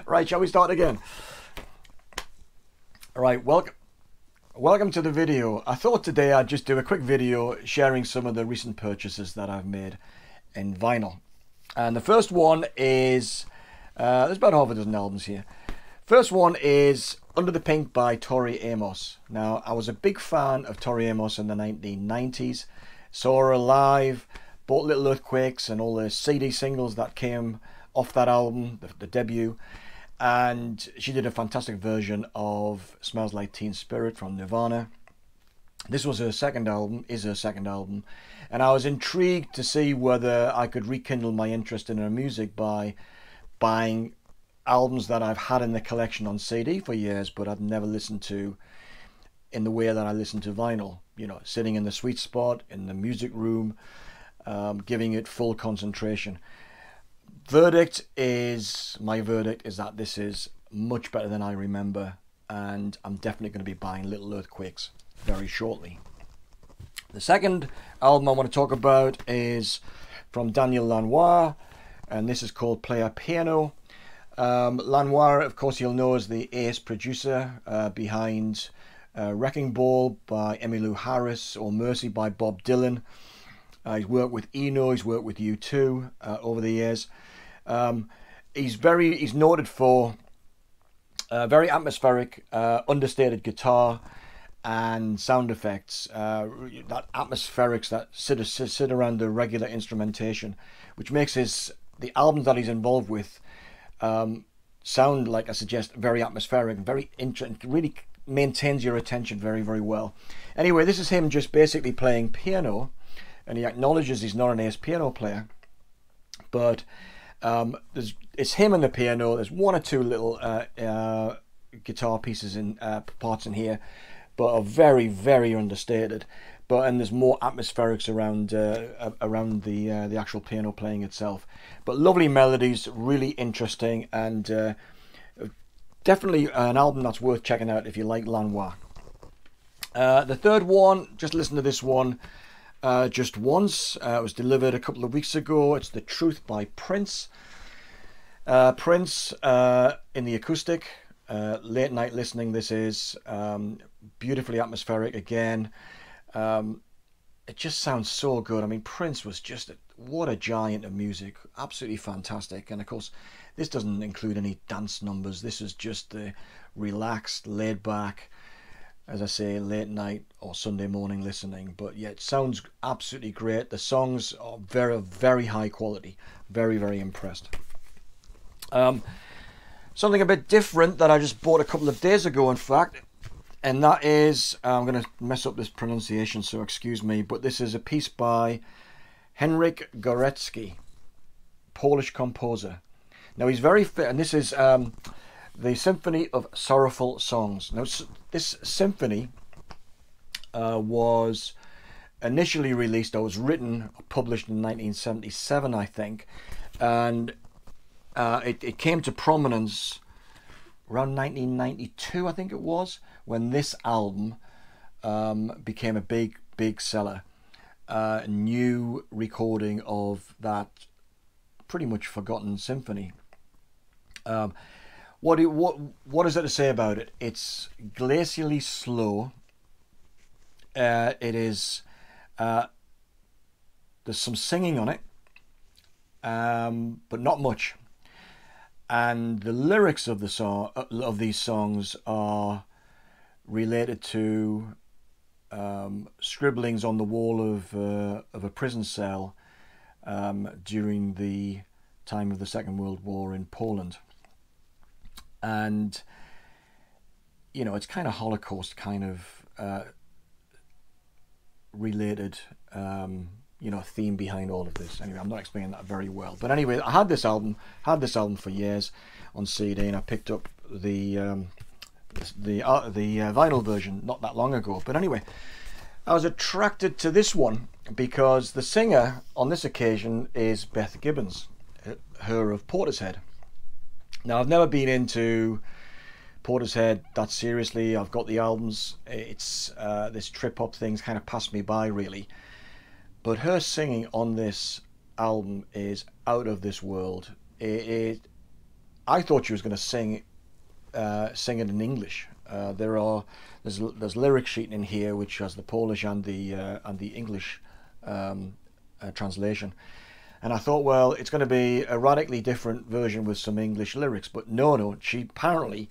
Right, shall we start again? Right, welcome to the video. I thought today I'd just do a quick video sharing some of the recent purchases that I've made in vinyl. And the first one is, there's about half a dozen albums here. First one is Under the Pink by Tori Amos. Now, I was a big fan of Tori Amos in the 1990s. Saw her live, bought Little Earthquakes and all the CD singles that came off that album, the debut. And she did a fantastic version of Smells Like Teen Spirit from Nirvana. This was her second album, and I was intrigued to see whether I could rekindle my interest in her music by buying albums that I've had in the collection on CD for years, but I've never listened to in the way that I listen to vinyl. You know, sitting in the sweet spot, in the music room, giving it full concentration. My verdict is that this is much better than I remember, and I'm definitely going to be buying Little Earthquakes very shortly. The second album I want to talk about is from Daniel Lanois, and this is called Player Piano. Lanois, of course, you'll know as the ace producer behind Wrecking Ball by Emmylou Harris or Mercy by Bob Dylan. He's worked with Eno, he's worked with U2 over the years. He's noted for very atmospheric, understated guitar and sound effects, that atmospherics that sit around the regular instrumentation, which makes the albums that he's involved with sound, like I suggest, very atmospheric, very interesting. Really maintains your attention very, very well. Anyway, this is him just basically playing piano, and he acknowledges he's not an ace piano player, but it's him and the piano. There's one or two little guitar pieces in parts in here, but are very, very understated. And there's more atmospherics around the actual piano playing itself. But lovely melodies, really interesting, and definitely an album that's worth checking out if you like Lanois. The third one, just listen to this one just once. It was delivered a couple of weeks ago. It's The Truth by Prince. Prince in the acoustic, late night listening. This is beautifully atmospheric again. It just sounds so good. I mean, Prince was what a giant of music. Absolutely fantastic. And of course, this doesn't include any dance numbers. This is just the relaxed, laid back, as I say, late night or Sunday morning listening. But yeah, it sounds absolutely great. The songs are very, very high quality. Very, very impressed. Something a bit different that I just bought a couple of days ago, in fact, and that is, I'm going to mess up this pronunciation, so excuse me, but this is a piece by Henryk Górecki, Polish composer. Now he's very fit, and this is the Symphony of Sorrowful Songs. Now this symphony was initially released, or was written, published in 1977, I think, and it came to prominence around 1992, I think it was, when this album became a big seller. A new recording of that pretty much forgotten symphony. What is there to say about it? It's glacially slow. It is. There's some singing on it, but not much. And the lyrics of these songs are related to scribblings on the wall of a prison cell during the time of the Second World War in Poland. And you know, it's kind of Holocaust kind of related theme behind all of this. Anyway, I'm not explaining that very well, but anyway, I had this album for years on CD, and I picked up the vinyl version not that long ago. But anyway, I was attracted to this one because the singer on this occasion is Beth Gibbons, her of Portishead. Now, I've never been into Portishead that seriously. I've got the albums. It's this trip hop thing's kind of passed me by, really. But her singing on this album is out of this world. I thought she was going to sing it in English. There's lyric sheet in here which has the Polish and the English translation, and I thought, well, it's going to be a radically different version with some English lyrics, but no, she apparently,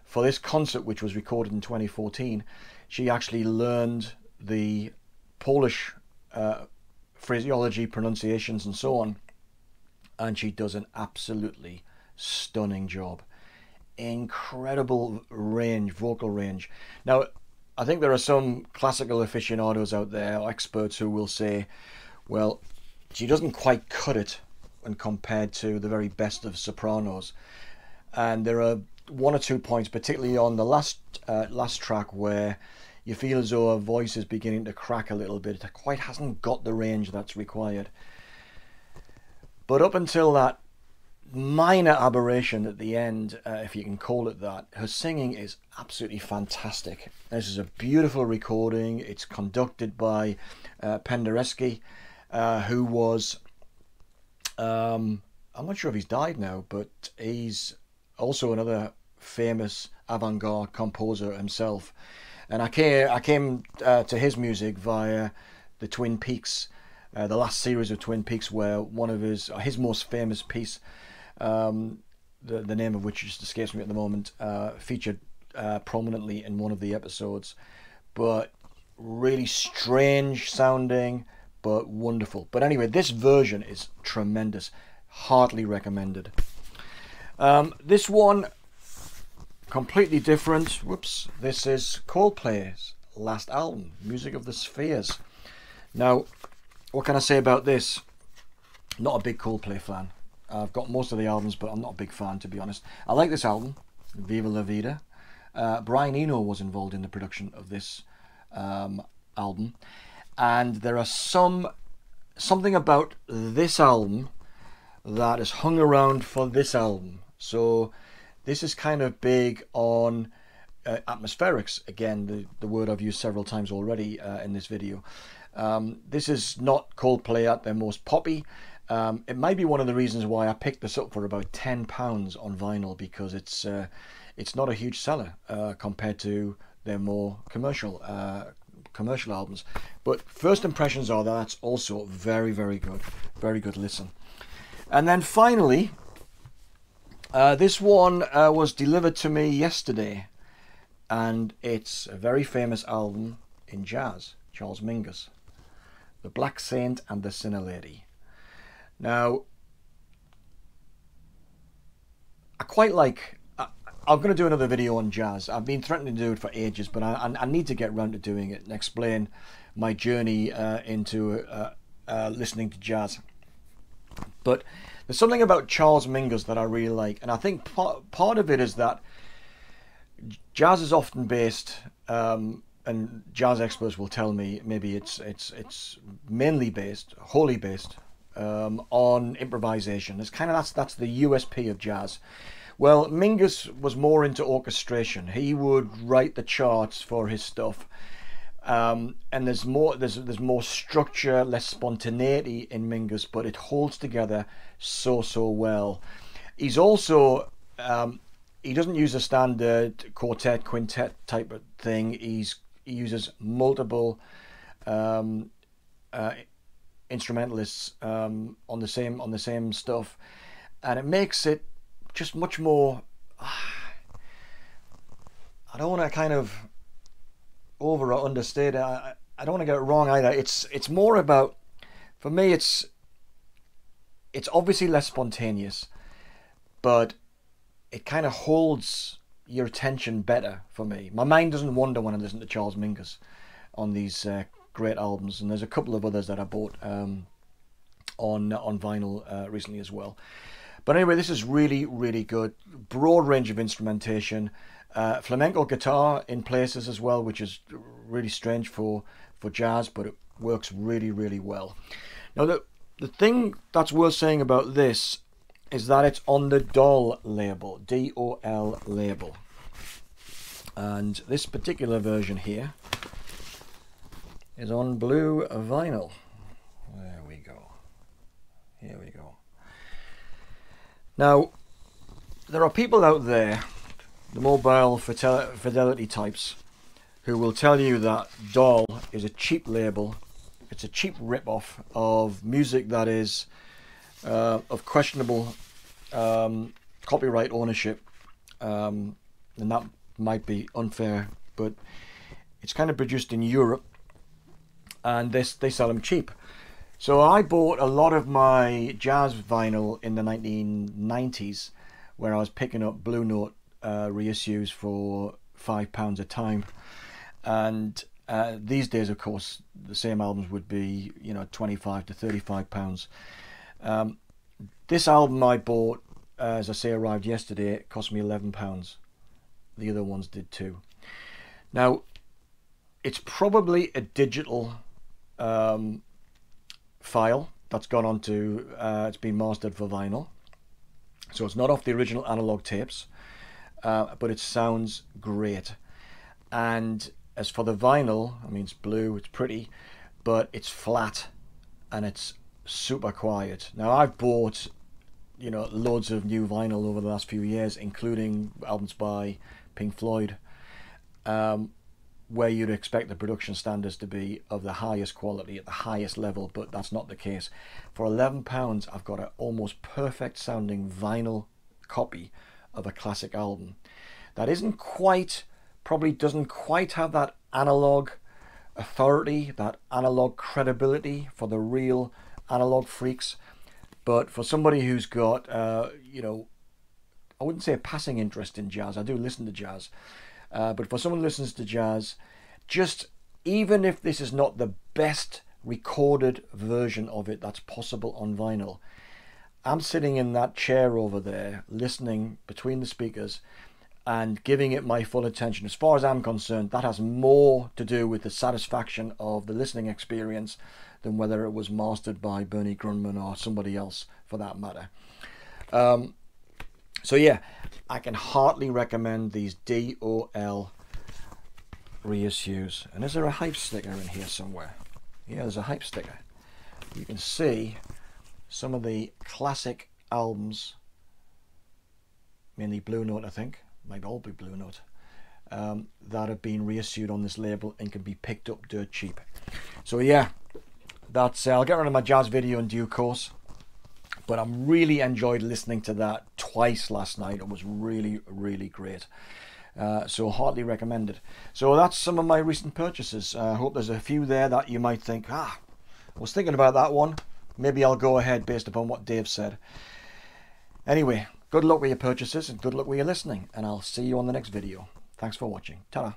for this concert which was recorded in 2014, she actually learned the Polish phraseology, pronunciations and so on, and she does an absolutely stunning job. Incredible range, vocal range. Now, I think there are some classical aficionados out there, experts, who will say, well, she doesn't quite cut it when compared to the very best of sopranos. And there are one or 2 points, particularly on the last track, where you feel as though her voice is beginning to crack a little bit. It quite hasn't got the range that's required. But up until that minor aberration at the end, if you can call it that, her singing is absolutely fantastic. This is a beautiful recording. It's conducted by Penderecki, who was, I'm not sure if he's died now, but he's also another famous avant-garde composer himself. And I came to his music via the Twin Peaks, the last series of Twin Peaks, where one of his most famous piece, the name of which just escapes me at the moment, featured prominently in one of the episodes. But really strange sounding, but wonderful. But anyway, this version is tremendous. Heartily recommended. This one, completely different. Whoops. This is Coldplay's last album, Music of the Spheres. Now, what can I say about this? Not a big Coldplay fan. I've got most of the albums, but I'm not a big fan, to be honest. I like this album, Viva La Vida. Brian Eno was involved in the production of this album, and there are something about this album that is hung around for this album. So this is kind of big on atmospherics. Again, the word I've used several times already in this video. This is not Coldplay at their most poppy. It might be one of the reasons why I picked this up for about £10 on vinyl, because it's not a huge seller compared to their more commercial albums. But first impressions are that's also very, very good listen. And then finally, this one was delivered to me yesterday, and it's a very famous album in jazz, Charles Mingus, The Black Saint and the Sinner Lady. Now, I quite like, I'm going to do another video on jazz. I've been threatening to do it for ages, but I need to get round to doing it and explain my journey into listening to jazz. But there's something about Charles Mingus that I really like, and I think part of it is that jazz is often based, and jazz experts will tell me maybe it's mainly based, wholly based, on improvisation. That's the USP of jazz. Well, Mingus was more into orchestration. He would write the charts for his stuff, and there's more structure, less spontaneity in Mingus, but it holds together so well. He's also he doesn't use a standard quartet, quintet type of thing. He uses multiple instrumentalists on the same stuff, and it makes it just much more, I don't want to kind of over or understate it. I don't want to get it wrong either. It's more about, for me, it's obviously less spontaneous, but it kind of holds your attention better for me. My mind doesn't wander when I listen to Charles Mingus on these great albums, and there's a couple of others that I bought on vinyl recently as well. But anyway, this is really good. Broad range of instrumentation, flamenco guitar in places as well, which is really strange for jazz, but it works really well. Now the thing that's worth saying about this is that it's on the DOL label, D-O-L label, and this particular version here is on blue vinyl. There we go. Here we go. Now, there are people out there, the mobile fidelity types, who will tell you that Doll is a cheap label. It's a cheap rip-off of music that is of questionable copyright ownership, and that might be unfair, but it's kind of produced in Europe, and they sell them cheap. So I bought a lot of my jazz vinyl in the 1990s, where I was picking up Blue Note reissues for £5 a time, and these days, of course, the same albums would be, you know, 25 to 35 pounds. This album I bought, as I say, arrived yesterday. It cost me £11. The other ones did too. Now, it's probably a digital file that's gone on to, it's been mastered for vinyl. So it's not off the original analog tapes, but it sounds great. And as for the vinyl, I mean, it's blue, it's pretty, but it's flat and it's super quiet. Now, I've bought, you know, loads of new vinyl over the last few years, including albums by Pink Floyd, where you'd expect the production standards to be of the highest quality at the highest level, but that's not the case. For £11, I've got an almost perfect sounding vinyl copy of a classic album that isn't quite, probably doesn't quite have that analog authority, that analog credibility for the real analog freaks, but for somebody who's got, you know, I wouldn't say a passing interest in jazz. I do listen to jazz. But for someone who listens to jazz, just even if this is not the best recorded version of it that's possible on vinyl, I'm sitting in that chair over there listening between the speakers and giving it my full attention. As far as I'm concerned, that has more to do with the satisfaction of the listening experience than whether it was mastered by Bernie Grundman or somebody else for that matter. So yeah, I can heartily recommend these DOL reissues. And is there a hype sticker in here somewhere? Yeah, there's a hype sticker. You can see some of the classic albums, mainly Blue Note, I think, might all be Blue Note, that have been reissued on this label and can be picked up dirt cheap. So yeah, that's I'll get rid of my jazz video in due course. But I really enjoyed listening to that twice last night. It was really, really great. So heartily recommended. So that's some of my recent purchases. I hope there's a few there that you might think, I was thinking about that one. Maybe I'll go ahead based upon what Dave said. Anyway, good luck with your purchases and good luck with your listening. And I'll see you on the next video. Thanks for watching. Ta-ra.